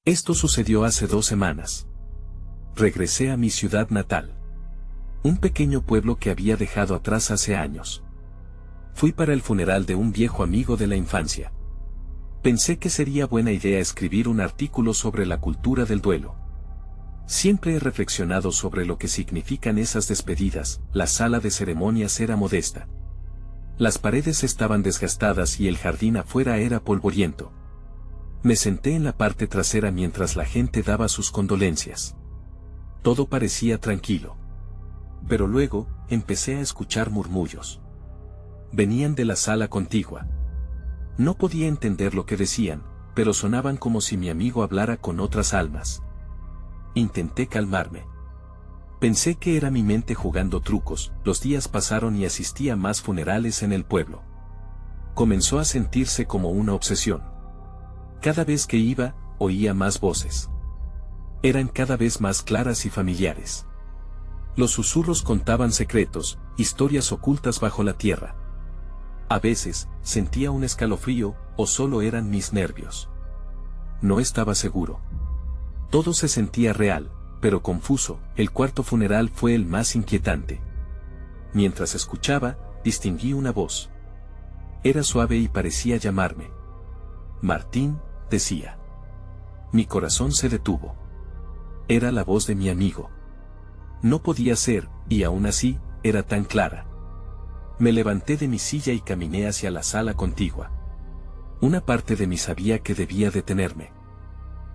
Esto sucedió hace 2 semanas. Regresé a mi ciudad natal. Un pequeño pueblo que había dejado atrás hace años. Fui para el funeral de un viejo amigo de la infancia. Pensé que sería buena idea escribir un artículo sobre la cultura del duelo. Siempre he reflexionado sobre lo que significan esas despedidas. La sala de ceremonias era modesta. Las paredes estaban desgastadas y el jardín afuera era polvoriento. Me senté en la parte trasera mientras la gente daba sus condolencias. Todo parecía tranquilo. Pero luego, empecé a escuchar murmullos. Venían de la sala contigua. No podía entender lo que decían, pero sonaban como si mi amigo hablara con otras almas. Intenté calmarme. Pensé que era mi mente jugando trucos. Los días pasaron y asistí a más funerales en el pueblo. Comenzó a sentirse como una obsesión. Cada vez que iba, oía más voces. Eran cada vez más claras y familiares. Los susurros contaban secretos, historias ocultas bajo la tierra. A veces, sentía un escalofrío, o solo eran mis nervios. No estaba seguro. Todo se sentía real, pero confuso. El cuarto funeral fue el más inquietante. Mientras escuchaba, distinguí una voz. Era suave y parecía llamarme. Martín, decía. Mi corazón se detuvo. Era la voz de mi amigo. No podía ser, y aún así, era tan clara. Me levanté de mi silla y caminé hacia la sala contigua. Una parte de mí sabía que debía detenerme.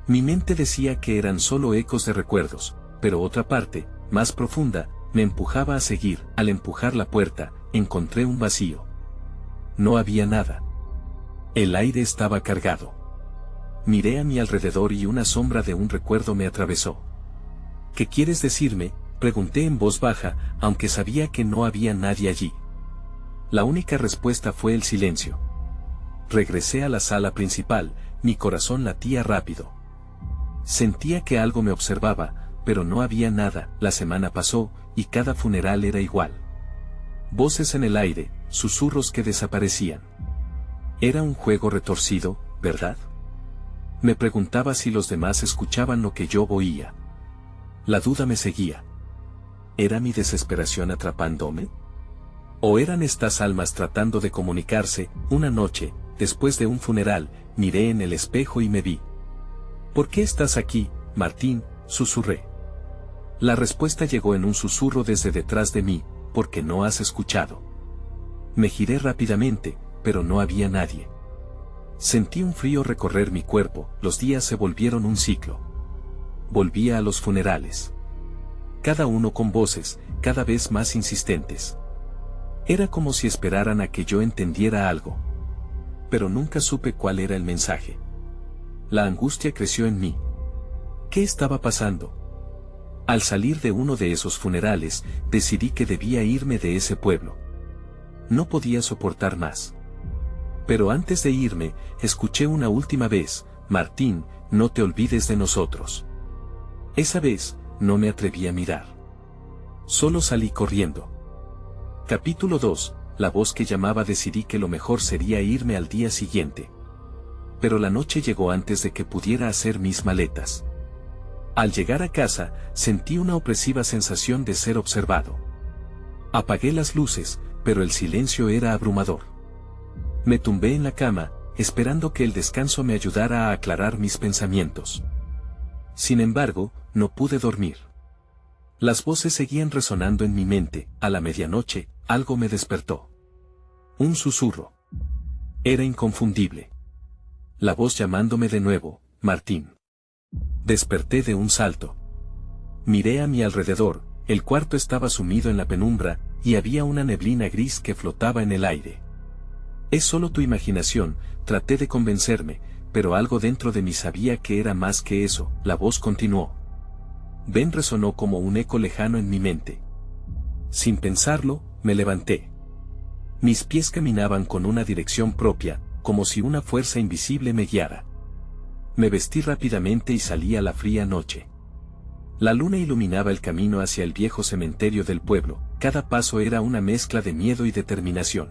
Mi mente decía que eran solo ecos de recuerdos, pero otra parte, más profunda, me empujaba a seguir. Al empujar la puerta, encontré un vacío. No había nada. El aire estaba cargado. Miré a mi alrededor y una sombra de un recuerdo me atravesó. ¿Qué quieres decirme?, pregunté en voz baja, aunque sabía que no había nadie allí. La única respuesta fue el silencio. Regresé a la sala principal, mi corazón latía rápido. Sentía que algo me observaba, pero no había nada. La semana pasó, y cada funeral era igual. Voces en el aire, susurros que desaparecían. Era un juego retorcido, ¿verdad? Me preguntaba si los demás escuchaban lo que yo oía. La duda me seguía. ¿Era mi desesperación atrapándome? ¿O eran estas almas tratando de comunicarse? Una noche, después de un funeral, miré en el espejo y me vi. ¿Por qué estás aquí, Martín?, susurré. La respuesta llegó en un susurro desde detrás de mí, porque no has escuchado. Me giré rápidamente, pero no había nadie. Sentí un frío recorrer mi cuerpo. Los días se volvieron un ciclo. Volvía a los funerales. Cada uno con voces, cada vez más insistentes. Era como si esperaran a que yo entendiera algo. Pero nunca supe cuál era el mensaje. La angustia creció en mí. ¿Qué estaba pasando? Al salir de uno de esos funerales, decidí que debía irme de ese pueblo. No podía soportar más. Pero antes de irme, escuché una última vez: Martín, no te olvides de nosotros. Esa vez, no me atreví a mirar. Solo salí corriendo. Capítulo 2. La voz que llamaba. Decidí que lo mejor sería irme al día siguiente. Pero la noche llegó antes de que pudiera hacer mis maletas. Al llegar a casa, sentí una opresiva sensación de ser observado. Apagué las luces, pero el silencio era abrumador. Me tumbé en la cama, esperando que el descanso me ayudara a aclarar mis pensamientos. Sin embargo, no pude dormir. Las voces seguían resonando en mi mente. A la medianoche, algo me despertó. Un susurro. Era inconfundible. La voz llamándome de nuevo: Martín. Desperté de un salto. Miré a mi alrededor. El cuarto estaba sumido en la penumbra, y había una neblina gris que flotaba en el aire. Es solo tu imaginación, traté de convencerme, pero algo dentro de mí sabía que era más que eso. La voz continuó. Ven, resonó como un eco lejano en mi mente. Sin pensarlo, me levanté. Mis pies caminaban con una dirección propia, como si una fuerza invisible me guiara. Me vestí rápidamente y salí a la fría noche. La luna iluminaba el camino hacia el viejo cementerio del pueblo. Cada paso era una mezcla de miedo y determinación.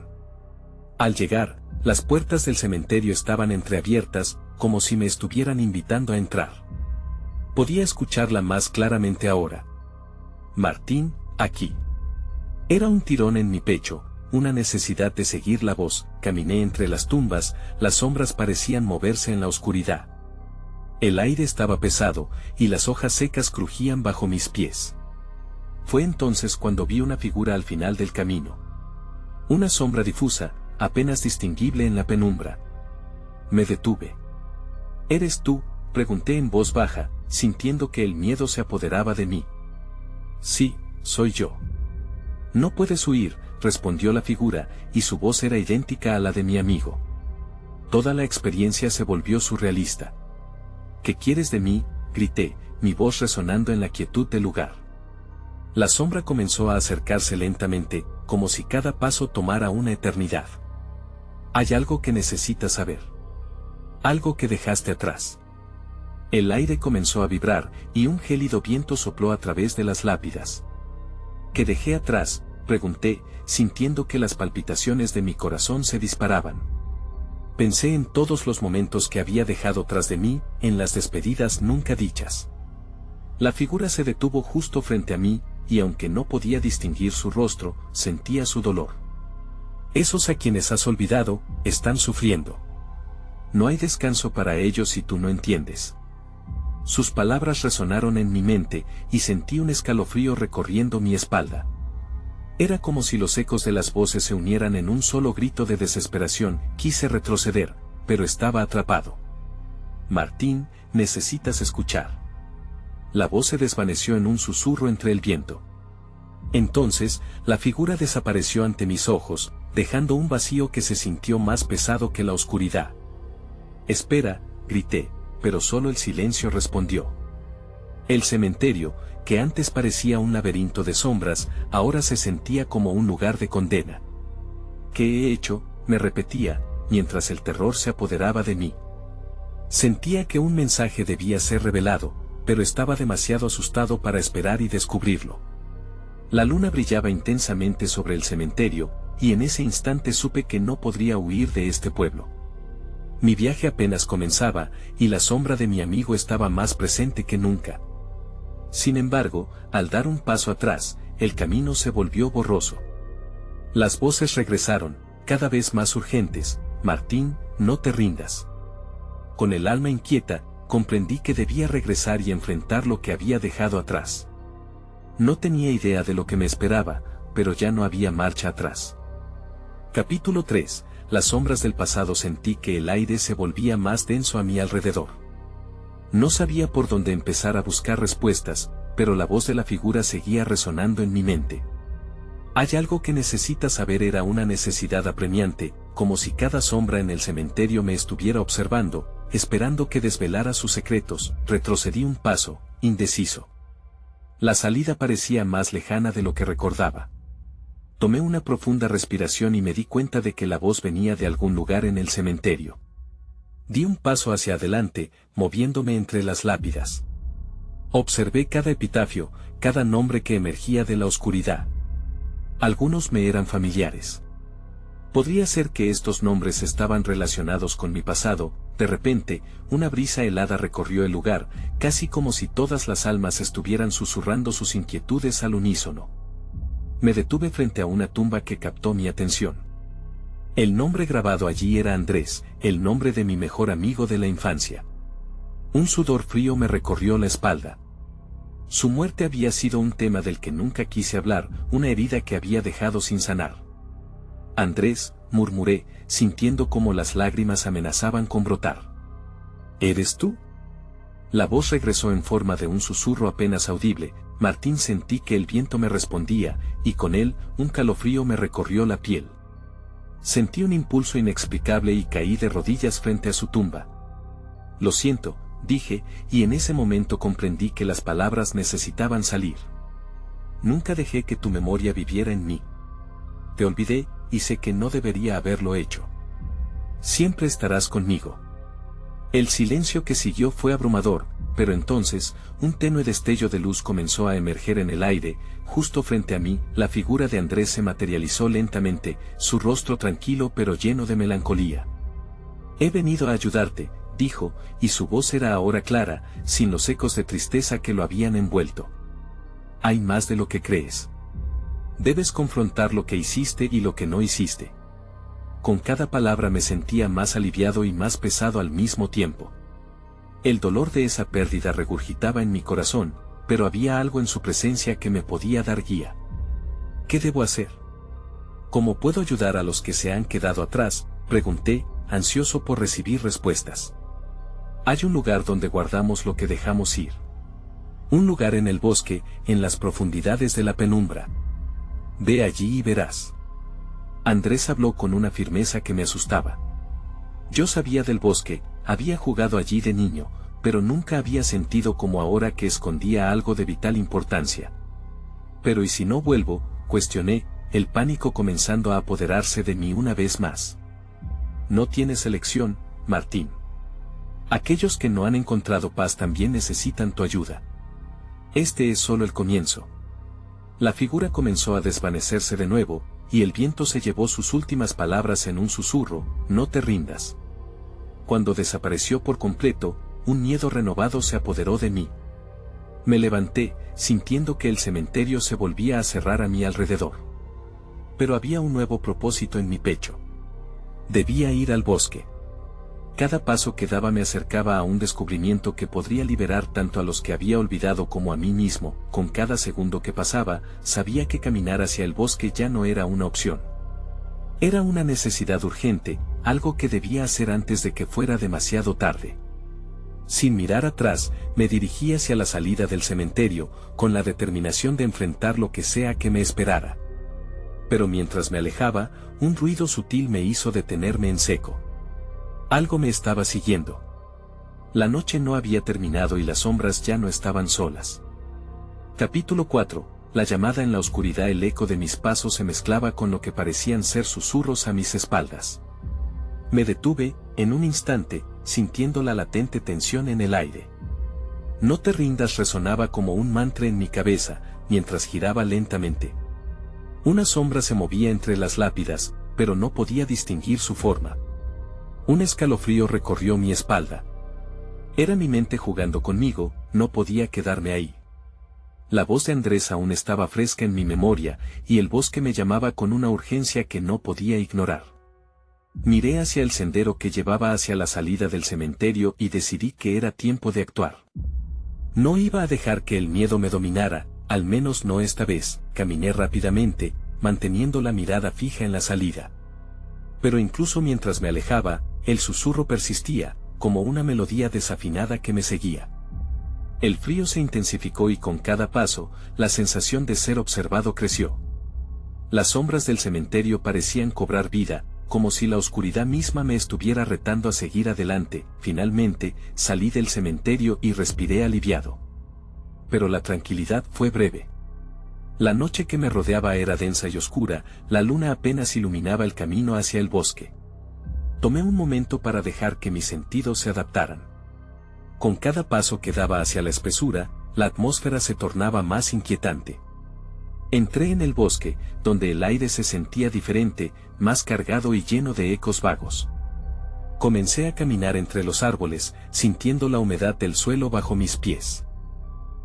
Al llegar, las puertas del cementerio estaban entreabiertas, como si me estuvieran invitando a entrar. Podía escucharla más claramente ahora. Martín, aquí. Era un tirón en mi pecho, una necesidad de seguir la voz. Caminé entre las tumbas, las sombras parecían moverse en la oscuridad. El aire estaba pesado, y las hojas secas crujían bajo mis pies. Fue entonces cuando vi una figura al final del camino. Una sombra difusa, apenas distinguible en la penumbra. Me detuve. ¿Eres tú?, pregunté en voz baja, sintiendo que el miedo se apoderaba de mí. Sí, soy yo. No puedes huir, respondió la figura, y su voz era idéntica a la de mi amigo. Toda la experiencia se volvió surrealista. ¿Qué quieres de mí?, grité, mi voz resonando en la quietud del lugar. La sombra comenzó a acercarse lentamente, como si cada paso tomara una eternidad. Hay algo que necesitas saber. Algo que dejaste atrás. El aire comenzó a vibrar, y un gélido viento sopló a través de las lápidas. ¿Qué dejé atrás?, pregunté, sintiendo que las palpitaciones de mi corazón se disparaban. Pensé en todos los momentos que había dejado tras de mí, en las despedidas nunca dichas. La figura se detuvo justo frente a mí, y aunque no podía distinguir su rostro, sentía su dolor. Esos a quienes has olvidado, están sufriendo. No hay descanso para ellos si tú no entiendes. Sus palabras resonaron en mi mente, y sentí un escalofrío recorriendo mi espalda. Era como si los ecos de las voces se unieran en un solo grito de desesperación. Quise retroceder, pero estaba atrapado. Martín, necesitas escuchar. La voz se desvaneció en un susurro entre el viento. Entonces, la figura desapareció ante mis ojos, dejando un vacío que se sintió más pesado que la oscuridad. Espera, grité, pero solo el silencio respondió. El cementerio, que antes parecía un laberinto de sombras, ahora se sentía como un lugar de condena. ¿Qué he hecho?, me repetía, mientras el terror se apoderaba de mí. Sentía que un mensaje debía ser revelado, pero estaba demasiado asustado para esperar y descubrirlo. La luna brillaba intensamente sobre el cementerio, y en ese instante supe que no podría huir de este pueblo. Mi viaje apenas comenzaba, y la sombra de mi amigo estaba más presente que nunca. Sin embargo, al dar un paso atrás, el camino se volvió borroso. Las voces regresaron, cada vez más urgentes. Martín, no te rindas. Con el alma inquieta, comprendí que debía regresar y enfrentar lo que había dejado atrás. No tenía idea de lo que me esperaba, pero ya no había marcha atrás. Capítulo 3. Las sombras del pasado. Sentí que el aire se volvía más denso a mi alrededor. No sabía por dónde empezar a buscar respuestas, pero la voz de la figura seguía resonando en mi mente. Hay algo que necesitas saber. Era una necesidad apremiante, como si cada sombra en el cementerio me estuviera observando, esperando que desvelara sus secretos. Retrocedí un paso, indeciso. La salida parecía más lejana de lo que recordaba. Tomé una profunda respiración y me di cuenta de que la voz venía de algún lugar en el cementerio. Di un paso hacia adelante, moviéndome entre las lápidas. Observé cada epitafio, cada nombre que emergía de la oscuridad. Algunos me eran familiares. Podría ser que estos nombres estaban relacionados con mi pasado. De repente, una brisa helada recorrió el lugar, casi como si todas las almas estuvieran susurrando sus inquietudes al unísono. Me detuve frente a una tumba que captó mi atención. El nombre grabado allí era Andrés, el nombre de mi mejor amigo de la infancia. Un sudor frío me recorrió la espalda. Su muerte había sido un tema del que nunca quise hablar, una herida que había dejado sin sanar. Andrés, murmuré, sintiendo como las lágrimas amenazaban con brotar. ¿Eres tú? La voz regresó en forma de un susurro apenas audible. Martín. Sentí que el viento me respondía, y con él, un calofrío me recorrió la piel. Sentí un impulso inexplicable y caí de rodillas frente a su tumba. Lo siento, dije, y en ese momento comprendí que las palabras necesitaban salir. Nunca dejé que tu memoria viviera en mí. Te olvidé, y sé que no debería haberlo hecho. Siempre estarás conmigo. El silencio que siguió fue abrumador, pero entonces, un tenue destello de luz comenzó a emerger en el aire. Justo frente a mí, la figura de Andrés se materializó lentamente, su rostro tranquilo pero lleno de melancolía. He venido a ayudarte, dijo, y su voz era ahora clara, sin los ecos de tristeza que lo habían envuelto. Hay más de lo que crees. Debes confrontar lo que hiciste y lo que no hiciste. Con cada palabra me sentía más aliviado y más pesado al mismo tiempo. El dolor de esa pérdida regurgitaba en mi corazón, pero había algo en su presencia que me podía dar guía. ¿Qué debo hacer? ¿Cómo puedo ayudar a los que se han quedado atrás?, pregunté, ansioso por recibir respuestas. Hay un lugar donde guardamos lo que dejamos ir. Un lugar en el bosque, en las profundidades de la penumbra. Ve allí y verás. Andrés habló con una firmeza que me asustaba. Yo sabía del bosque, había jugado allí de niño, pero nunca había sentido como ahora que escondía algo de vital importancia. Pero ¿y si no vuelvo?, cuestioné, el pánico comenzando a apoderarse de mí una vez más. No tienes elección, Martín. Aquellos que no han encontrado paz también necesitan tu ayuda. Este es solo el comienzo. La figura comenzó a desvanecerse de nuevo, y el viento se llevó sus últimas palabras en un susurro: no te rindas. Cuando desapareció por completo, un miedo renovado se apoderó de mí. Me levanté, sintiendo que el cementerio se volvía a cerrar a mi alrededor. Pero había un nuevo propósito en mi pecho. Debía ir al bosque. Cada paso que daba me acercaba a un descubrimiento que podría liberar tanto a los que había olvidado como a mí mismo. Con cada segundo que pasaba, sabía que caminar hacia el bosque ya no era una opción. Era una necesidad urgente, algo que debía hacer antes de que fuera demasiado tarde. Sin mirar atrás, me dirigí hacia la salida del cementerio, con la determinación de enfrentar lo que sea que me esperara. Pero mientras me alejaba, un ruido sutil me hizo detenerme en seco. Algo me estaba siguiendo. La noche no había terminado y las sombras ya no estaban solas. Capítulo 4. La llamada en la oscuridad. El eco de mis pasos se mezclaba con lo que parecían ser susurros a mis espaldas. Me detuve, en un instante, sintiendo la latente tensión en el aire. No te rindas resonaba como un mantra en mi cabeza, mientras giraba lentamente. Una sombra se movía entre las lápidas, pero no podía distinguir su forma. Un escalofrío recorrió mi espalda. Era mi mente jugando conmigo, no podía quedarme ahí. La voz de Andrés aún estaba fresca en mi memoria, y el bosque me llamaba con una urgencia que no podía ignorar. Miré hacia el sendero que llevaba hacia la salida del cementerio y decidí que era tiempo de actuar. No iba a dejar que el miedo me dominara, al menos no esta vez. Caminé rápidamente, manteniendo la mirada fija en la salida. Pero incluso mientras me alejaba, el susurro persistía, como una melodía desafinada que me seguía. El frío se intensificó y con cada paso, la sensación de ser observado creció. Las sombras del cementerio parecían cobrar vida, como si la oscuridad misma me estuviera retando a seguir adelante. Finalmente, salí del cementerio y respiré aliviado. Pero la tranquilidad fue breve. La noche que me rodeaba era densa y oscura, la luna apenas iluminaba el camino hacia el bosque. Tomé un momento para dejar que mis sentidos se adaptaran. Con cada paso que daba hacia la espesura, la atmósfera se tornaba más inquietante. Entré en el bosque, donde el aire se sentía diferente, más cargado y lleno de ecos vagos. Comencé a caminar entre los árboles, sintiendo la humedad del suelo bajo mis pies.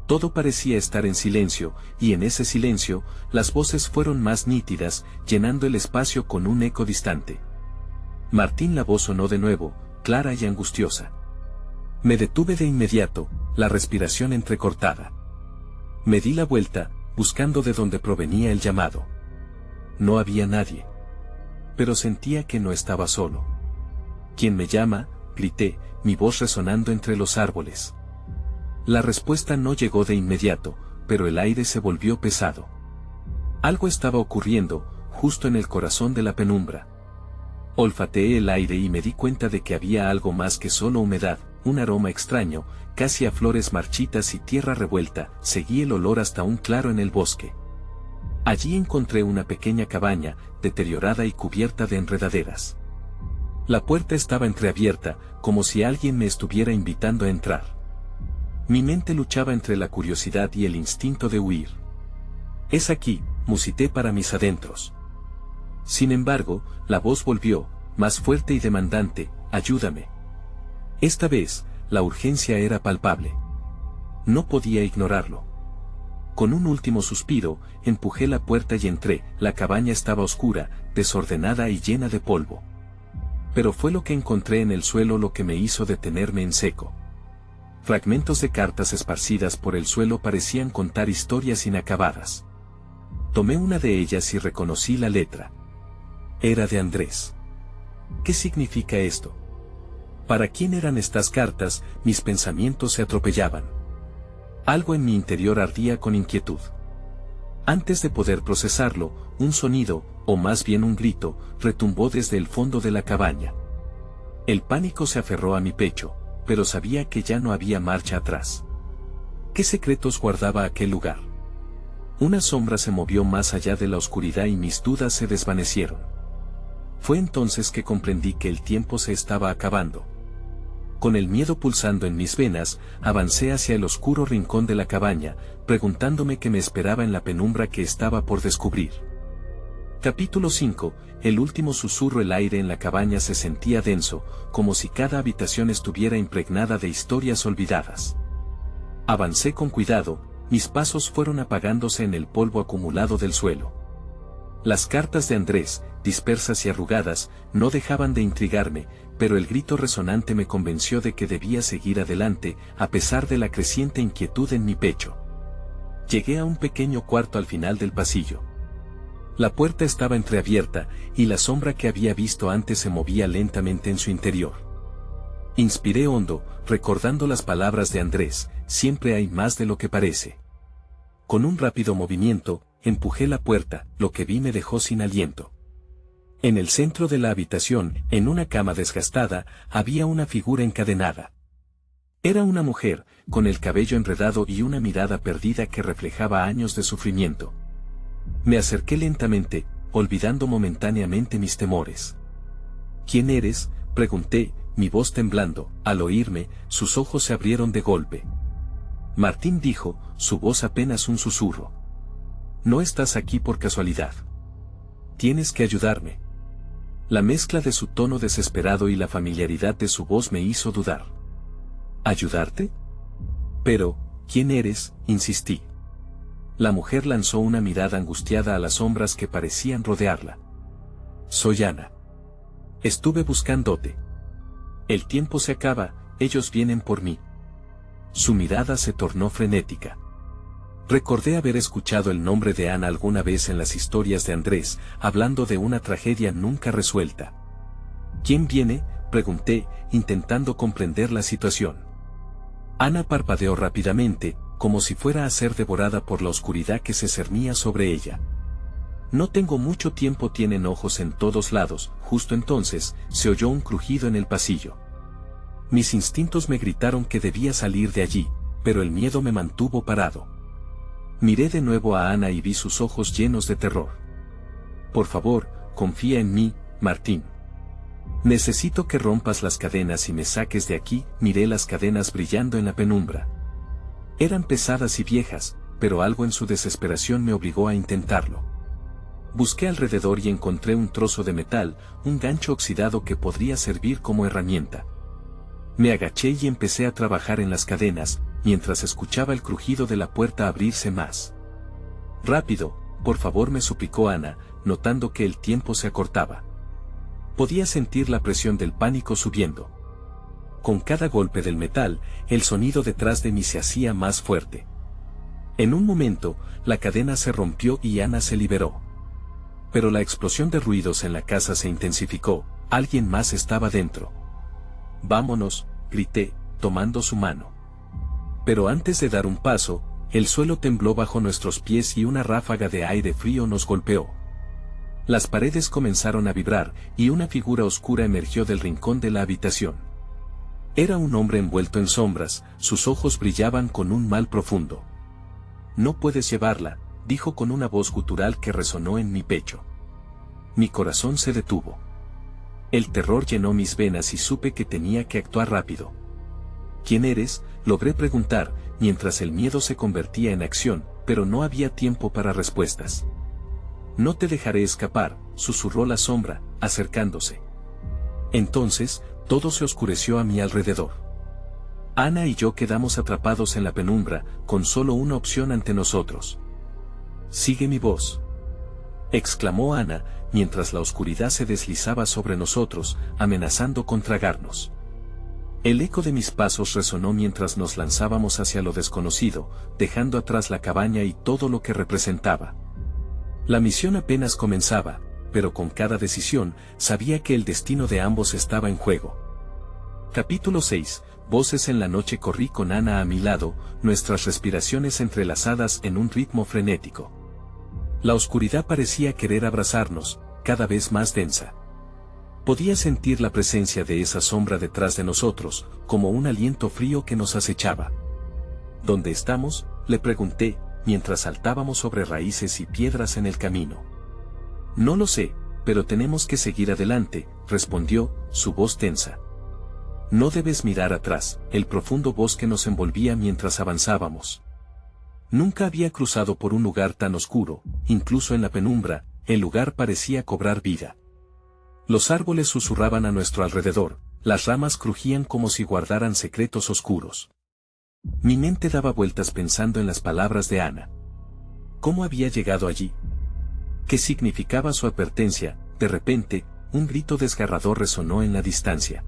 Todo parecía estar en silencio, y en ese silencio, las voces fueron más nítidas, llenando el espacio con un eco distante. Martín, la voz sonó de nuevo, clara y angustiosa. Me detuve de inmediato, la respiración entrecortada. Me di la vuelta, buscando de dónde provenía el llamado. No había nadie. Pero sentía que no estaba solo. ¿Quién me llama?, grité, mi voz resonando entre los árboles. La respuesta no llegó de inmediato, pero el aire se volvió pesado. Algo estaba ocurriendo, justo en el corazón de la penumbra. Olfateé el aire y me di cuenta de que había algo más que solo humedad, un aroma extraño, casi a flores marchitas y tierra revuelta. Seguí el olor hasta un claro en el bosque. Allí encontré una pequeña cabaña, deteriorada y cubierta de enredaderas. La puerta estaba entreabierta, como si alguien me estuviera invitando a entrar. Mi mente luchaba entre la curiosidad y el instinto de huir. «Es aquí», musité para mis adentros. Sin embargo, la voz volvió, más fuerte y demandante: «Ayúdame». Esta vez, la urgencia era palpable. No podía ignorarlo. Con un último suspiro, empujé la puerta y entré. La cabaña estaba oscura, desordenada y llena de polvo. Pero fue lo que encontré en el suelo lo que me hizo detenerme en seco. Fragmentos de cartas esparcidas por el suelo parecían contar historias inacabadas. Tomé una de ellas y reconocí la letra. Era de Andrés. ¿Qué significa esto? ¿Para quién eran estas cartas? Mis pensamientos se atropellaban. Algo en mi interior ardía con inquietud. Antes de poder procesarlo, un sonido, o más bien un grito, retumbó desde el fondo de la cabaña. El pánico se aferró a mi pecho, pero sabía que ya no había marcha atrás. ¿Qué secretos guardaba aquel lugar? Una sombra se movió más allá de la oscuridad y mis dudas se desvanecieron. Fue entonces que comprendí que el tiempo se estaba acabando. Con el miedo pulsando en mis venas, avancé hacia el oscuro rincón de la cabaña, preguntándome qué me esperaba en la penumbra que estaba por descubrir. Capítulo 5. El último susurro. El aire en la cabaña se sentía denso, como si cada habitación estuviera impregnada de historias olvidadas. Avancé con cuidado, mis pasos fueron apagándose en el polvo acumulado del suelo. Las cartas de Andrés, dispersas y arrugadas, no dejaban de intrigarme, pero el grito resonante me convenció de que debía seguir adelante, a pesar de la creciente inquietud en mi pecho. Llegué a un pequeño cuarto al final del pasillo. La puerta estaba entreabierta, y la sombra que había visto antes se movía lentamente en su interior. Inspiré hondo, recordando las palabras de Andrés: siempre hay más de lo que parece. Con un rápido movimiento, empujé la puerta. Lo que vi me dejó sin aliento. En el centro de la habitación, en una cama desgastada, había una figura encadenada. Era una mujer, con el cabello enredado y una mirada perdida que reflejaba años de sufrimiento. Me acerqué lentamente, olvidando momentáneamente mis temores. ¿Quién eres?, pregunté, mi voz temblando. Al oírme, sus ojos se abrieron de golpe. Martín, dijo, su voz apenas un susurro. No estás aquí por casualidad. Tienes que ayudarme. La mezcla de su tono desesperado y la familiaridad de su voz me hizo dudar. ¿Ayudarte? Pero, ¿quién eres?, insistí. La mujer lanzó una mirada angustiada a las sombras que parecían rodearla. Soy Ana. Estuve buscándote. El tiempo se acaba, ellos vienen por mí. Su mirada se tornó frenética. Recordé haber escuchado el nombre de Ana alguna vez en las historias de Andrés, hablando de una tragedia nunca resuelta. ¿Quién viene?, pregunté, intentando comprender la situación. Ana parpadeó rápidamente, como si fuera a ser devorada por la oscuridad que se cernía sobre ella. No tengo mucho tiempo. Tienen ojos en todos lados. Justo entonces, se oyó un crujido en el pasillo. Mis instintos me gritaron que debía salir de allí, pero el miedo me mantuvo parado. Miré de nuevo a Ana y vi sus ojos llenos de terror. Por favor, confía en mí, Martín. Necesito que rompas las cadenas y me saques de aquí. Miré las cadenas brillando en la penumbra. Eran pesadas y viejas, pero algo en su desesperación me obligó a intentarlo. Busqué alrededor y encontré un trozo de metal, un gancho oxidado que podría servir como herramienta. Me agaché y empecé a trabajar en las cadenas, mientras escuchaba el crujido de la puerta abrirse más. Rápido, por favor, me suplicó Ana, notando que el tiempo se acortaba. Podía sentir la presión del pánico subiendo. Con cada golpe del metal, el sonido detrás de mí se hacía más fuerte. En un momento, la cadena se rompió y Ana se liberó. Pero la explosión de ruidos en la casa se intensificó. Alguien más estaba dentro. Vámonos, grité, tomando su mano. Pero antes de dar un paso, el suelo tembló bajo nuestros pies y una ráfaga de aire frío nos golpeó. Las paredes comenzaron a vibrar, y una figura oscura emergió del rincón de la habitación. Era un hombre envuelto en sombras, sus ojos brillaban con un mal profundo. No puedes llevarla, dijo con una voz gutural que resonó en mi pecho. Mi corazón se detuvo. El terror llenó mis venas y supe que tenía que actuar rápido. ¿Quién eres?, logré preguntar, mientras el miedo se convertía en acción, pero no había tiempo para respuestas. No te dejaré escapar, susurró la sombra, acercándose. Entonces, Todo se oscureció a mi alrededor. Ana y yo quedamos atrapados en la penumbra, con solo una opción ante nosotros. «Sigue mi voz», exclamó Ana, mientras la oscuridad se deslizaba sobre nosotros, amenazando con tragarnos. El eco de mis pasos resonó mientras nos lanzábamos hacia lo desconocido, dejando atrás la cabaña y todo lo que representaba. La misión apenas comenzaba, pero con cada decisión, sabía que el destino de ambos estaba en juego. Capítulo 6. Voces en la noche. Corrí con Ana a mi lado, nuestras respiraciones entrelazadas en un ritmo frenético. La oscuridad parecía querer abrazarnos, cada vez más densa. Podía sentir la presencia de esa sombra detrás de nosotros, como un aliento frío que nos acechaba. ¿Dónde estamos?, le pregunté, mientras saltábamos sobre raíces y piedras en el camino. No lo sé, pero tenemos que seguir adelante, respondió, su voz tensa. No debes mirar atrás. El profundo bosque nos envolvía mientras avanzábamos. Nunca había cruzado por un lugar tan oscuro, incluso en la penumbra, el lugar parecía cobrar vida. Los árboles susurraban a nuestro alrededor, las ramas crujían como si guardaran secretos oscuros. Mi mente daba vueltas pensando en las palabras de Ana. ¿Cómo había llegado allí? ¿Qué significaba su advertencia? De repente, un grito desgarrador resonó en la distancia.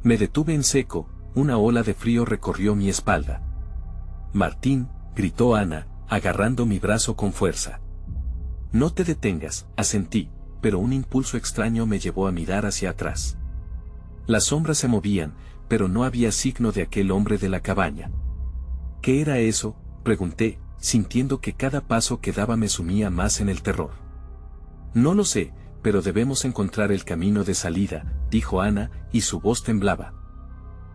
Me detuve en seco, una ola de frío recorrió mi espalda. «Martín», gritó Ana, agarrando mi brazo con fuerza. «No te detengas», asentí, pero un impulso extraño me llevó a mirar hacia atrás. Las sombras se movían, pero no había signo de aquel hombre de la cabaña. «¿Qué era eso?», pregunté, sintiendo que cada paso que daba me sumía más en el terror. «No lo sé, pero debemos encontrar el camino de salida», dijo Ana, y su voz temblaba.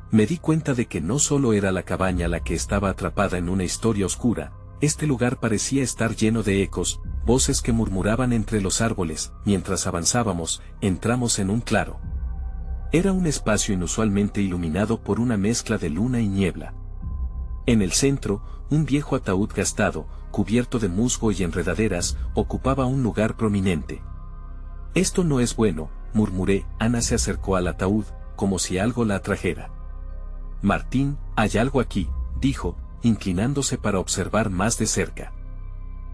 Me di cuenta de que no solo era la cabaña la que estaba atrapada en una historia oscura, este lugar parecía estar lleno de ecos, voces que murmuraban entre los árboles. Mientras avanzábamos, entramos en un claro. Era un espacio inusualmente iluminado por una mezcla de luna y niebla. En el centro, un viejo ataúd gastado, cubierto de musgo y enredaderas, ocupaba un lugar prominente. «Esto no es bueno», murmuré. Ana se acercó al ataúd, como si algo la atrajera. «Martín, hay algo aquí», dijo, inclinándose para observar más de cerca.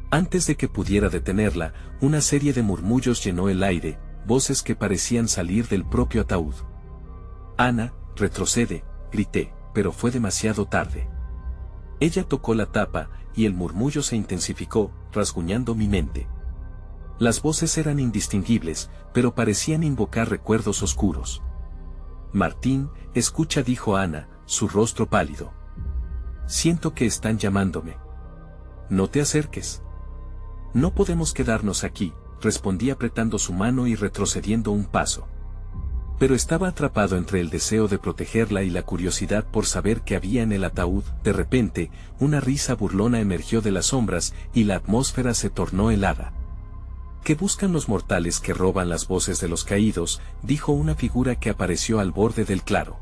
Antes de que pudiera detenerla, una serie de murmullos llenó el aire, voces que parecían salir del propio ataúd. «Ana, retrocede», grité, pero fue demasiado tarde. Ella tocó la tapa, y el murmullo se intensificó, rasguñando mi mente. Las voces eran indistinguibles, pero parecían invocar recuerdos oscuros. «Martín, escucha», dijo Ana, su rostro pálido. «Siento que están llamándome». «No te acerques». «No podemos quedarnos aquí», respondí apretando su mano y retrocediendo un paso. Pero estaba atrapado entre el deseo de protegerla y la curiosidad por saber qué había en el ataúd. De repente, una risa burlona emergió de las sombras, y la atmósfera se tornó helada. «¿Qué buscan los mortales que roban las voces de los caídos?», dijo una figura que apareció al borde del claro.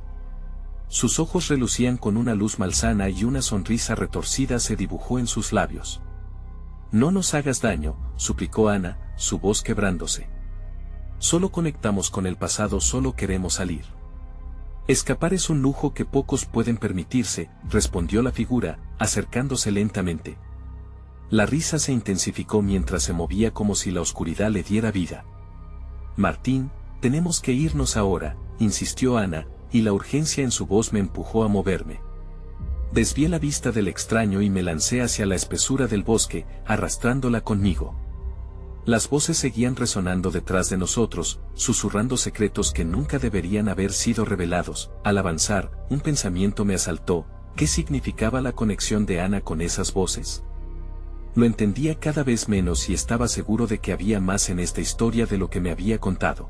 Sus ojos relucían con una luz malsana y una sonrisa retorcida se dibujó en sus labios. «No nos hagas daño», suplicó Ana, su voz quebrándose. «Solo conectamos con el pasado, solo queremos salir». «Escapar es un lujo que pocos pueden permitirse», respondió la figura, acercándose lentamente. La risa se intensificó mientras se movía como si la oscuridad le diera vida. «Martín, tenemos que irnos ahora», insistió Ana, y la urgencia en su voz me empujó a moverme. Desvié la vista del extraño y me lancé hacia la espesura del bosque, arrastrándola conmigo. Las voces seguían resonando detrás de nosotros, susurrando secretos que nunca deberían haber sido revelados. Al avanzar, un pensamiento me asaltó: ¿qué significaba la conexión de Ana con esas voces? Lo entendía cada vez menos y estaba seguro de que había más en esta historia de lo que me había contado.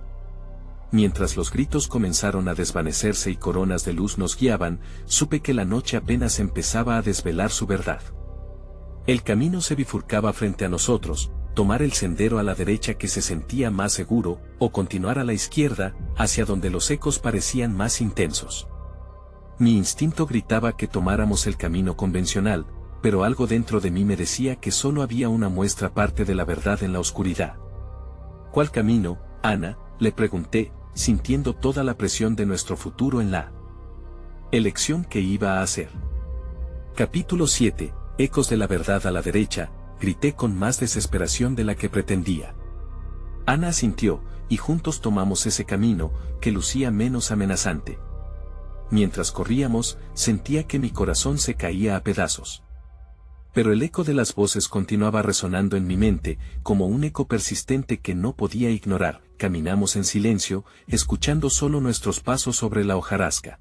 Mientras los gritos comenzaron a desvanecerse y coronas de luz nos guiaban, supe que la noche apenas empezaba a desvelar su verdad. El camino se bifurcaba frente a nosotros: tomar el sendero a la derecha que se sentía más seguro, o continuar a la izquierda, hacia donde los ecos parecían más intensos. Mi instinto gritaba que tomáramos el camino convencional, pero algo dentro de mí me decía que solo había una muestra parte de la verdad en la oscuridad. «¿Cuál camino, Ana?», le pregunté, sintiendo toda la presión de nuestro futuro en la elección que iba a hacer. Capítulo 7. Ecos de la verdad a la derecha, grité con más desesperación de la que pretendía. Ana asintió, y juntos tomamos ese camino, que lucía menos amenazante. Mientras corríamos, sentía que mi corazón se caía a pedazos. Pero el eco de las voces continuaba resonando en mi mente, como un eco persistente que no podía ignorar. Caminamos en silencio, escuchando solo nuestros pasos sobre la hojarasca.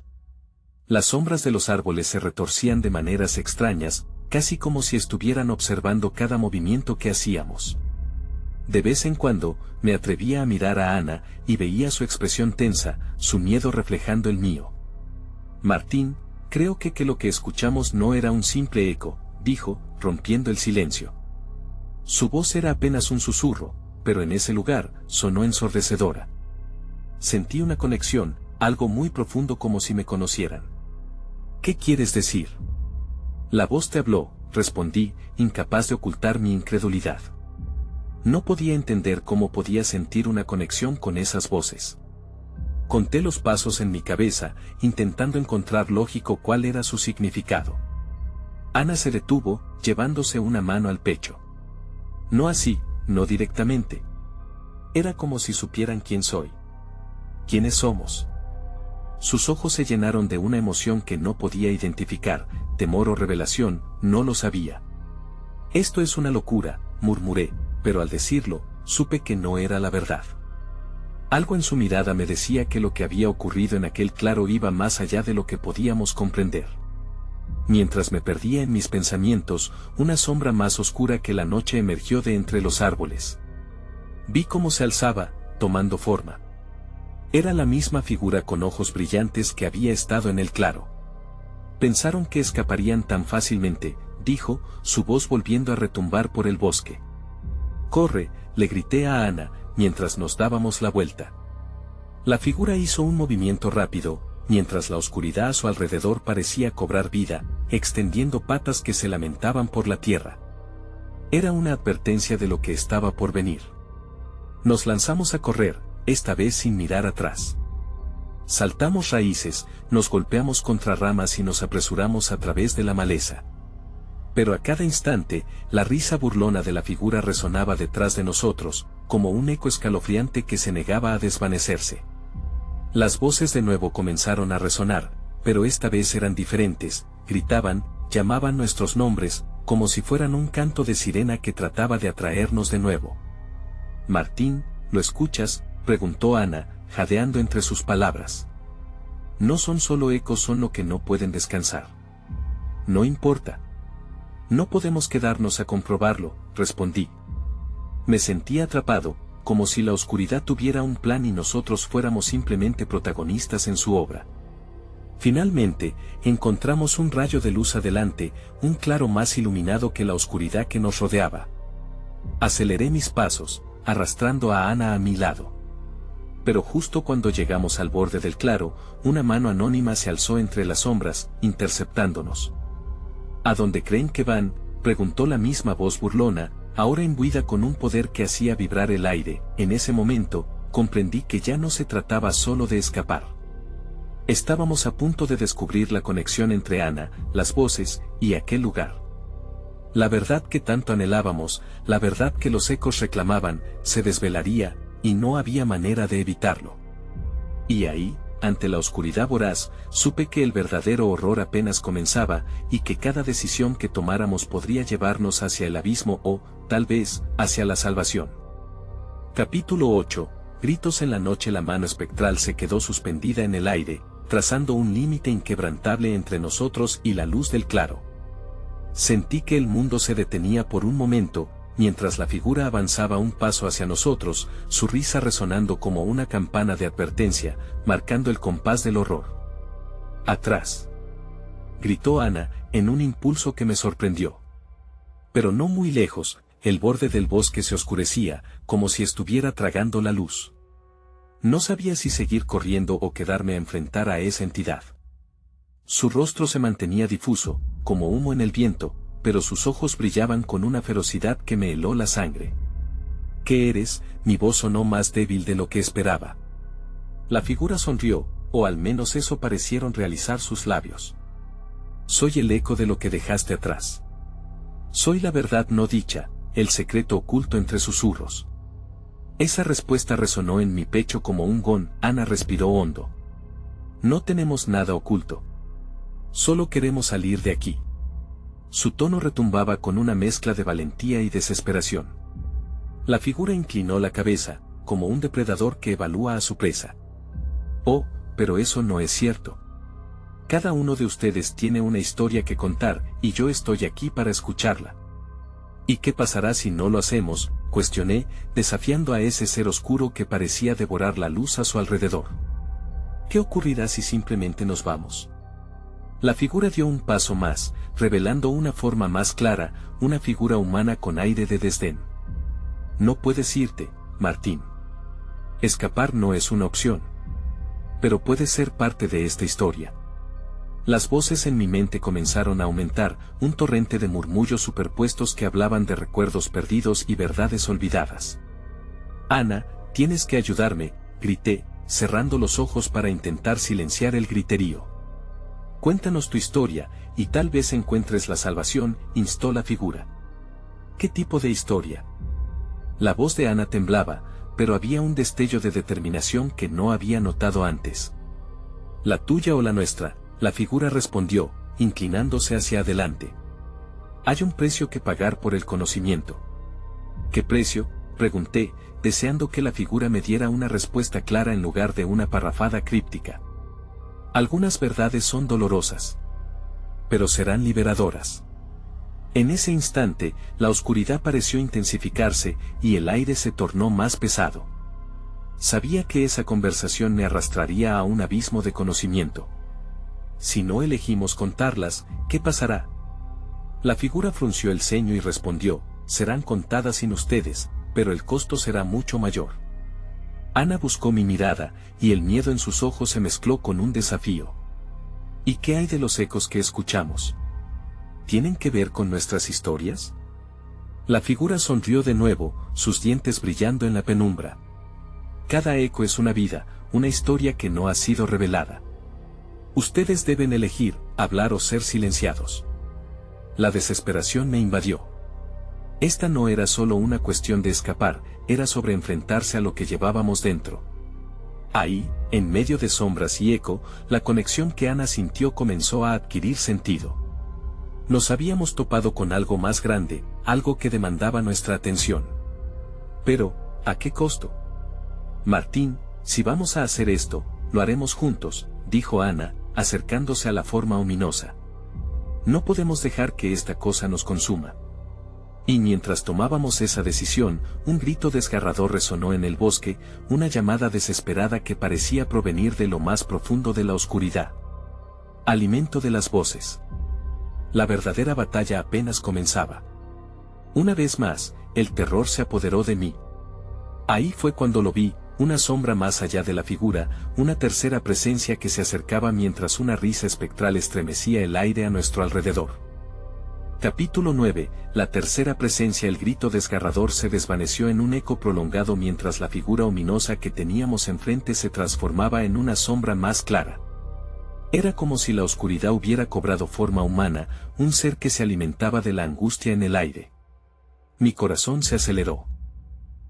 Las sombras de los árboles se retorcían de maneras extrañas, casi como si estuvieran observando cada movimiento que hacíamos. De vez en cuando, me atrevía a mirar a Ana, y veía su expresión tensa, su miedo reflejando el mío. Martín, creo que lo que escuchamos no era un simple eco, dijo, rompiendo el silencio. Su voz era apenas un susurro, pero en ese lugar, sonó ensordecedora. Sentí una conexión, algo muy profundo como si me conocieran. ¿Qué quieres decir? La voz te habló, respondí, incapaz de ocultar mi incredulidad. No podía entender cómo podía sentir una conexión con esas voces. Conté los pasos en mi cabeza, intentando encontrar lógico cuál era su significado. Ana se detuvo, llevándose una mano al pecho. No así, no directamente. Era como si supieran quién soy. ¿Quiénes somos? Sus ojos se llenaron de una emoción que no podía identificar, temor o revelación, no lo sabía. Esto es una locura, murmuré, pero al decirlo, supe que no era la verdad. Algo en su mirada me decía que lo que había ocurrido en aquel claro iba más allá de lo que podíamos comprender. Mientras me perdía en mis pensamientos, una sombra más oscura que la noche emergió de entre los árboles. Vi cómo se alzaba, tomando forma. Era la misma figura con ojos brillantes que había estado en el claro. Pensaron que escaparían tan fácilmente, dijo, su voz volviendo a retumbar por el bosque. «Corre», le grité a Ana, mientras nos dábamos la vuelta. La figura hizo un movimiento rápido, mientras la oscuridad a su alrededor parecía cobrar vida, extendiendo patas que se lamentaban por la tierra. Era una advertencia de lo que estaba por venir. Nos lanzamos a correr, esta vez sin mirar atrás. Saltamos raíces, nos golpeamos contra ramas y nos apresuramos a través de la maleza. Pero a cada instante, la risa burlona de la figura resonaba detrás de nosotros, como un eco escalofriante que se negaba a desvanecerse. Las voces de nuevo comenzaron a resonar, pero esta vez eran diferentes, gritaban, llamaban nuestros nombres, como si fueran un canto de sirena que trataba de atraernos de nuevo. «Martín, ¿lo escuchas?», preguntó Ana, jadeando entre sus palabras. «No son solo ecos, son lo que no pueden descansar». «No importa. No podemos quedarnos a comprobarlo», respondí. Me sentí atrapado, como si la oscuridad tuviera un plan y nosotros fuéramos simplemente protagonistas en su obra. Finalmente, encontramos un rayo de luz adelante, un claro más iluminado que la oscuridad que nos rodeaba. Aceleré mis pasos, arrastrando a Ana a mi lado. Pero justo cuando llegamos al borde del claro, una mano anónima se alzó entre las sombras, interceptándonos. «¿A dónde creen que van?», preguntó la misma voz burlona, ahora imbuida con un poder que hacía vibrar el aire. En ese momento, comprendí que ya no se trataba solo de escapar. Estábamos a punto de descubrir la conexión entre Ana, las voces, y aquel lugar. La verdad que tanto anhelábamos, la verdad que los ecos reclamaban, se desvelaría, y no había manera de evitarlo. Y ahí, ante la oscuridad voraz, supe que el verdadero horror apenas comenzaba, y que cada decisión que tomáramos podría llevarnos hacia el abismo o, tal vez, hacia la salvación. Capítulo 8. Gritos en la noche. La mano espectral se quedó suspendida en el aire, trazando un límite inquebrantable entre nosotros y la luz del claro. Sentí que el mundo se detenía por un momento, mientras la figura avanzaba un paso hacia nosotros, su risa resonando como una campana de advertencia, marcando el compás del horror. «¡Atrás!», gritó Ana, en un impulso que me sorprendió. Pero no muy lejos, el borde del bosque se oscurecía, como si estuviera tragando la luz. No sabía si seguir corriendo o quedarme a enfrentar a esa entidad. Su rostro se mantenía difuso, como humo en el viento, pero sus ojos brillaban con una ferocidad que me heló la sangre. «¿Qué eres?», mi voz sonó más débil de lo que esperaba. La figura sonrió, o al menos eso parecieron realizar sus labios. Soy el eco de lo que dejaste atrás. Soy la verdad no dicha, el secreto oculto entre susurros. Esa respuesta resonó en mi pecho como un gong. Ana respiró hondo. No tenemos nada oculto. Solo queremos salir de aquí. Su tono retumbaba con una mezcla de valentía y desesperación. La figura inclinó la cabeza, como un depredador que evalúa a su presa. Oh, pero eso no es cierto. Cada uno de ustedes tiene una historia que contar, y yo estoy aquí para escucharla. ¿Y qué pasará si no lo hacemos?, cuestioné, desafiando a ese ser oscuro que parecía devorar la luz a su alrededor. ¿Qué ocurrirá si simplemente nos vamos? La figura dio un paso más, revelando una forma más clara, una figura humana con aire de desdén. No puedes irte, Martín. Escapar no es una opción. Pero puedes ser parte de esta historia. Las voces en mi mente comenzaron a aumentar, un torrente de murmullos superpuestos que hablaban de recuerdos perdidos y verdades olvidadas. Ana, tienes que ayudarme, grité, cerrando los ojos para intentar silenciar el griterío. Cuéntanos tu historia, y tal vez encuentres la salvación, instó la figura. ¿Qué tipo de historia? La voz de Ana temblaba, pero había un destello de determinación que no había notado antes. ¿La tuya o la nuestra?, la figura respondió, inclinándose hacia adelante. Hay un precio que pagar por el conocimiento. ¿Qué precio?, pregunté, deseando que la figura me diera una respuesta clara en lugar de una parrafada críptica. Algunas verdades son dolorosas. Pero serán liberadoras. En ese instante, la oscuridad pareció intensificarse, y el aire se tornó más pesado. Sabía que esa conversación me arrastraría a un abismo de conocimiento. Si no elegimos contarlas, ¿qué pasará? La figura frunció el ceño y respondió, serán contadas sin ustedes, pero el costo será mucho mayor. Ana buscó mi mirada, y el miedo en sus ojos se mezcló con un desafío. ¿Y qué hay de los ecos que escuchamos? ¿Tienen que ver con nuestras historias? La figura sonrió de nuevo, sus dientes brillando en la penumbra. Cada eco es una vida, una historia que no ha sido revelada. Ustedes deben elegir, hablar o ser silenciados. La desesperación me invadió. Esta no era solo una cuestión de escapar, era sobre enfrentarse a lo que llevábamos dentro. Ahí, en medio de sombras y eco, la conexión que Ana sintió comenzó a adquirir sentido. Nos habíamos topado con algo más grande, algo que demandaba nuestra atención. Pero, ¿a qué costo? Martín, si vamos a hacer esto, lo haremos juntos, dijo Ana, acercándose a la forma ominosa. No podemos dejar que esta cosa nos consuma. Y mientras tomábamos esa decisión, un grito desgarrador resonó en el bosque, una llamada desesperada que parecía provenir de lo más profundo de la oscuridad. Alimento de las voces. La verdadera batalla apenas comenzaba. Una vez más, el terror se apoderó de mí. Ahí fue cuando lo vi, una sombra más allá de la figura, una tercera presencia que se acercaba mientras una risa espectral estremecía el aire a nuestro alrededor. Capítulo 9, la tercera presencia. El grito desgarrador se desvaneció en un eco prolongado mientras la figura ominosa que teníamos enfrente se transformaba en una sombra más clara. Era como si la oscuridad hubiera cobrado forma humana, un ser que se alimentaba de la angustia en el aire. Mi corazón se aceleró.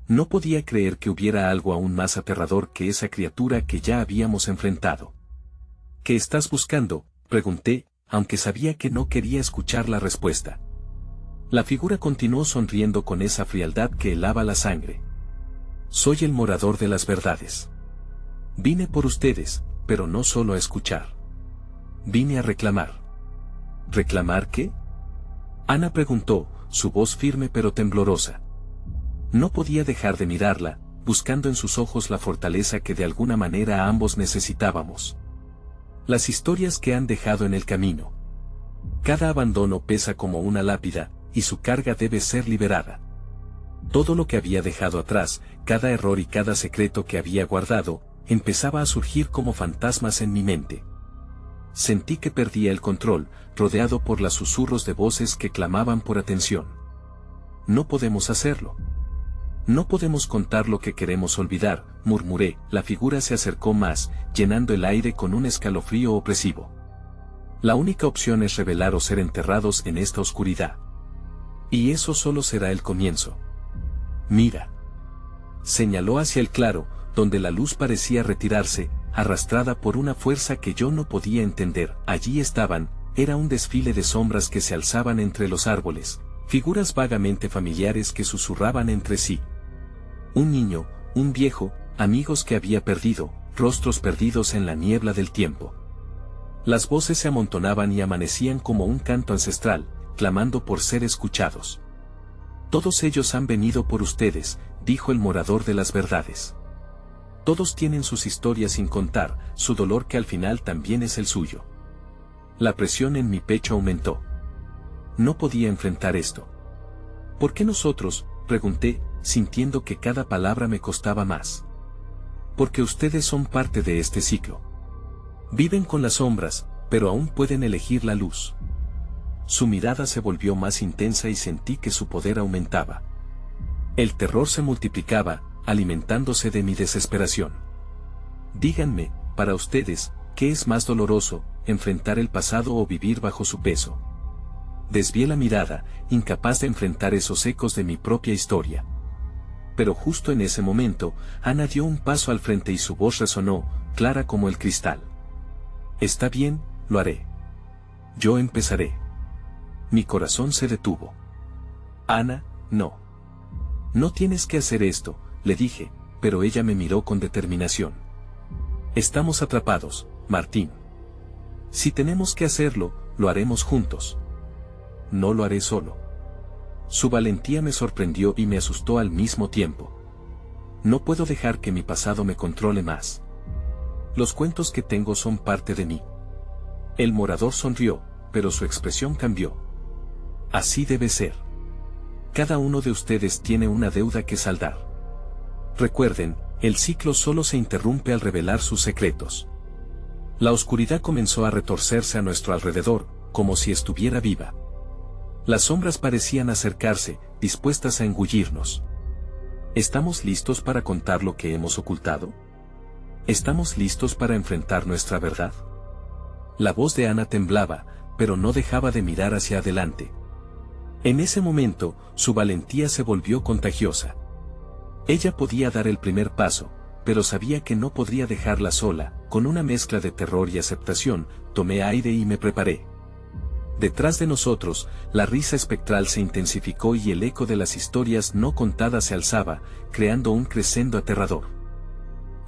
No podía creer que hubiera algo aún más aterrador que esa criatura que ya habíamos enfrentado. ¿Qué estás buscando?, pregunté, aunque sabía que no quería escuchar la respuesta. La figura continuó sonriendo con esa frialdad que helaba la sangre. Soy el morador de las verdades. Vine por ustedes, pero no solo a escuchar. Vine a reclamar. ¿Reclamar qué?, Ana preguntó, su voz firme pero temblorosa. No podía dejar de mirarla, buscando en sus ojos la fortaleza que de alguna manera ambos necesitábamos. Las historias que han dejado en el camino. Cada abandono pesa como una lápida, y su carga debe ser liberada. Todo lo que había dejado atrás, cada error y cada secreto que había guardado, empezaba a surgir como fantasmas en mi mente. Sentí que perdía el control, rodeado por los susurros de voces que clamaban por atención. No podemos hacerlo. No podemos contar lo que queremos olvidar, murmuré. La figura se acercó más, llenando el aire con un escalofrío opresivo. La única opción es revelar o ser enterrados en esta oscuridad. Y eso solo será el comienzo. Mira. Señaló hacia el claro, donde la luz parecía retirarse, arrastrada por una fuerza que yo no podía entender. Allí estaban, era un desfile de sombras que se alzaban entre los árboles, figuras vagamente familiares que susurraban entre sí. Un niño, un viejo, amigos que había perdido, rostros perdidos en la niebla del tiempo. Las voces se amontonaban y amanecían como un canto ancestral, clamando por ser escuchados. Todos ellos han venido por ustedes, dijo el morador de las verdades. Todos tienen sus historias sin contar, su dolor que al final también es el suyo. La presión en mi pecho aumentó. No podía enfrentar esto. ¿Por qué nosotros?, pregunté, sintiendo que cada palabra me costaba más. Porque ustedes son parte de este ciclo. Viven con las sombras, pero aún pueden elegir la luz. Su mirada se volvió más intensa y sentí que su poder aumentaba. El terror se multiplicaba, alimentándose de mi desesperación. Díganme, para ustedes, ¿qué es más doloroso, enfrentar el pasado o vivir bajo su peso? Desvié la mirada, incapaz de enfrentar esos ecos de mi propia historia. Pero justo en ese momento, Ana dio un paso al frente y su voz resonó, clara como el cristal. Está bien, lo haré. Yo empezaré. Mi corazón se detuvo. Ana, no. No tienes que hacer esto, le dije, pero ella me miró con determinación. Estamos atrapados, Martín. Si tenemos que hacerlo, lo haremos juntos. No lo haré solo. Su valentía me sorprendió y me asustó al mismo tiempo. No puedo dejar que mi pasado me controle más. Los cuentos que tengo son parte de mí. El morador sonrió, pero su expresión cambió. Así debe ser. Cada uno de ustedes tiene una deuda que saldar. Recuerden, el ciclo solo se interrumpe al revelar sus secretos. La oscuridad comenzó a retorcerse a nuestro alrededor, como si estuviera viva. Las sombras parecían acercarse, dispuestas a engullirnos. ¿Estamos listos para contar lo que hemos ocultado? ¿Estamos listos para enfrentar nuestra verdad? La voz de Ana temblaba, pero no dejaba de mirar hacia adelante. En ese momento, su valentía se volvió contagiosa. Ella podía dar el primer paso, pero sabía que no podría dejarla sola. Con una mezcla de terror y aceptación, tomé aire y me preparé. Detrás de nosotros, la risa espectral se intensificó y el eco de las historias no contadas se alzaba, creando un crescendo aterrador.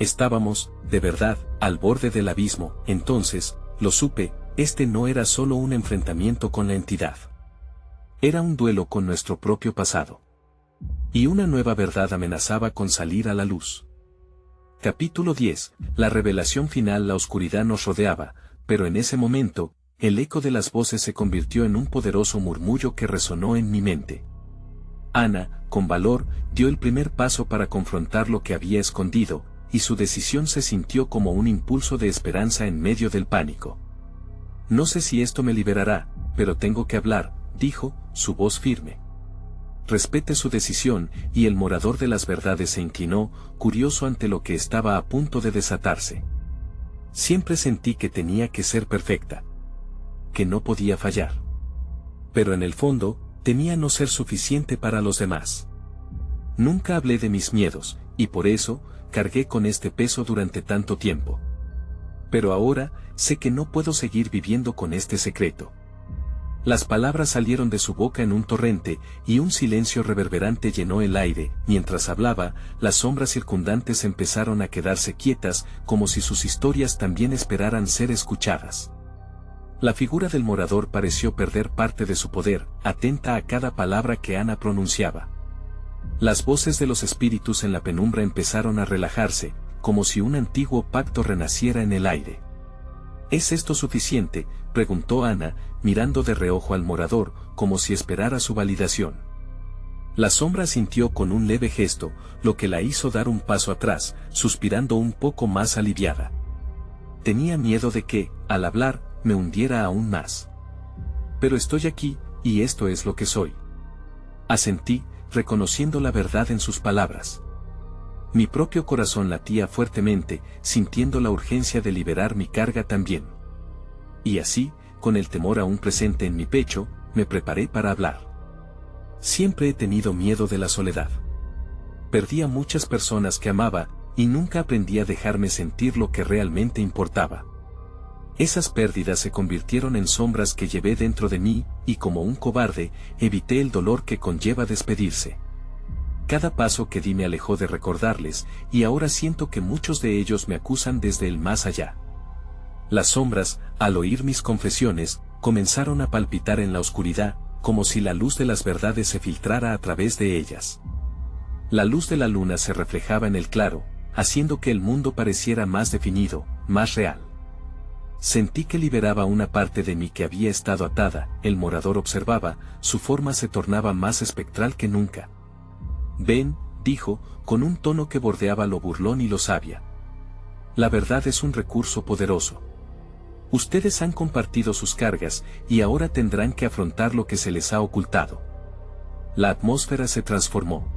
Estábamos, de verdad, al borde del abismo. Entonces, lo supe, este no era solo un enfrentamiento con la entidad. Era un duelo con nuestro propio pasado. Y una nueva verdad amenazaba con salir a la luz. Capítulo 10. La revelación final. La oscuridad nos rodeaba, pero en ese momento, el eco de las voces se convirtió en un poderoso murmullo que resonó en mi mente. Ana, con valor, dio el primer paso para confrontar lo que había escondido, y su decisión se sintió como un impulso de esperanza en medio del pánico. No sé si esto me liberará, pero tengo que hablar, dijo, su voz firme. Respete su decisión, y el morador de las verdades se inclinó, curioso ante lo que estaba a punto de desatarse. Siempre sentí que tenía que ser perfecta. Que no podía fallar. Pero en el fondo, temía no ser suficiente para los demás. Nunca hablé de mis miedos, y por eso, cargué con este peso durante tanto tiempo. Pero ahora, sé que no puedo seguir viviendo con este secreto. Las palabras salieron de su boca en un torrente, y un silencio reverberante llenó el aire. Mientras hablaba, las sombras circundantes empezaron a quedarse quietas, como si sus historias también esperaran ser escuchadas. La figura del morador pareció perder parte de su poder, atenta a cada palabra que Ana pronunciaba. Las voces de los espíritus en la penumbra empezaron a relajarse, como si un antiguo pacto renaciera en el aire. ¿Es esto suficiente?, preguntó Ana, mirando de reojo al morador, como si esperara su validación. La sombra sintió con un leve gesto, lo que la hizo dar un paso atrás, suspirando un poco más aliviada. Tenía miedo de que, al hablar, me hundiera aún más. Pero estoy aquí, y esto es lo que soy. Asentí, reconociendo la verdad en sus palabras. Mi propio corazón latía fuertemente, sintiendo la urgencia de liberar mi carga también. Y así, con el temor aún presente en mi pecho, me preparé para hablar. Siempre he tenido miedo de la soledad. Perdí a muchas personas que amaba, y nunca aprendí a dejarme sentir lo que realmente importaba. Esas pérdidas se convirtieron en sombras que llevé dentro de mí, y como un cobarde, evité el dolor que conlleva despedirse. Cada paso que di me alejó de recordarles, y ahora siento que muchos de ellos me acusan desde el más allá. Las sombras, al oír mis confesiones, comenzaron a palpitar en la oscuridad, como si la luz de las verdades se filtrara a través de ellas. La luz de la luna se reflejaba en el claro, haciendo que el mundo pareciera más definido, más real. Sentí que liberaba una parte de mí que había estado atada. El morador observaba, su forma se tornaba más espectral que nunca. Ven, dijo, con un tono que bordeaba lo burlón y lo sabia. La verdad es un recurso poderoso. Ustedes han compartido sus cargas, y ahora tendrán que afrontar lo que se les ha ocultado. La atmósfera se transformó.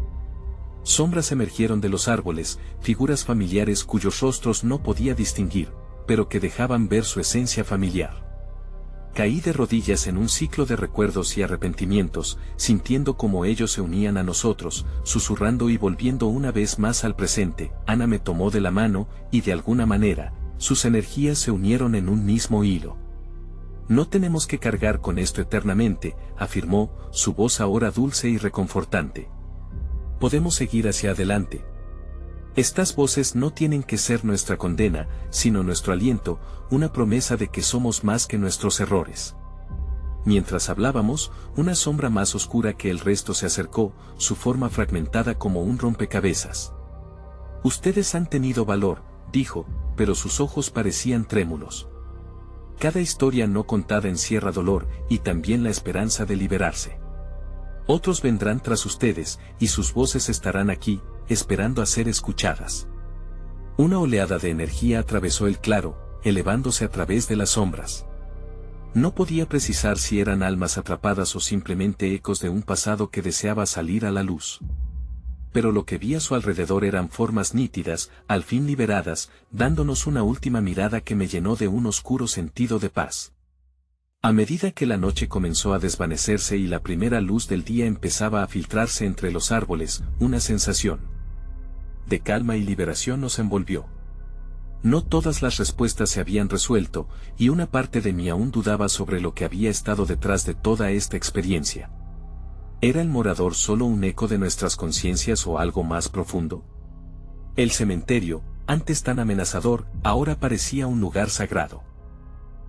Sombras emergieron de los árboles, figuras familiares cuyos rostros no podía distinguir, pero que dejaban ver su esencia familiar. Caí de rodillas en un ciclo de recuerdos y arrepentimientos, sintiendo cómo ellos se unían a nosotros, susurrando y volviendo una vez más al presente. Ana me tomó de la mano, y de alguna manera, sus energías se unieron en un mismo hilo. No tenemos que cargar con esto eternamente, afirmó, su voz ahora dulce y reconfortante. Podemos seguir hacia adelante. Estas voces no tienen que ser nuestra condena, sino nuestro aliento, una promesa de que somos más que nuestros errores. Mientras hablábamos, una sombra más oscura que el resto se acercó, su forma fragmentada como un rompecabezas. Ustedes han tenido valor, dijo, pero sus ojos parecían trémulos. Cada historia no contada encierra dolor, y también la esperanza de liberarse. Otros vendrán tras ustedes, y sus voces estarán aquí, esperando a ser escuchadas. Una oleada de energía atravesó el claro, elevándose a través de las sombras. No podía precisar si eran almas atrapadas o simplemente ecos de un pasado que deseaba salir a la luz. Pero lo que vi a su alrededor eran formas nítidas, al fin liberadas, dándonos una última mirada que me llenó de un oscuro sentido de paz. A medida que la noche comenzó a desvanecerse y la primera luz del día empezaba a filtrarse entre los árboles, una sensación de calma y liberación nos envolvió. No todas las respuestas se habían resuelto, y una parte de mí aún dudaba sobre lo que había estado detrás de toda esta experiencia. ¿Era el morador solo un eco de nuestras conciencias o algo más profundo? El cementerio, antes tan amenazador, ahora parecía un lugar sagrado.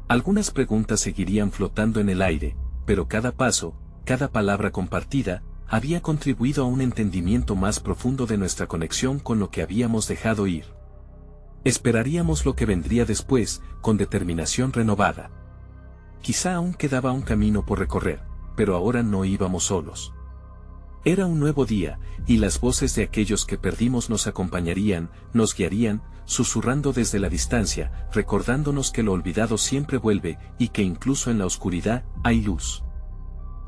Algunas preguntas seguirían flotando en el aire, pero cada paso, cada palabra compartida, había contribuido a un entendimiento más profundo de nuestra conexión con lo que habíamos dejado ir. Esperaríamos lo que vendría después, con determinación renovada. Quizá aún quedaba un camino por recorrer, pero ahora no íbamos solos. Era un nuevo día, y las voces de aquellos que perdimos nos acompañarían, nos guiarían, susurrando desde la distancia, recordándonos que lo olvidado siempre vuelve, y que incluso en la oscuridad, hay luz.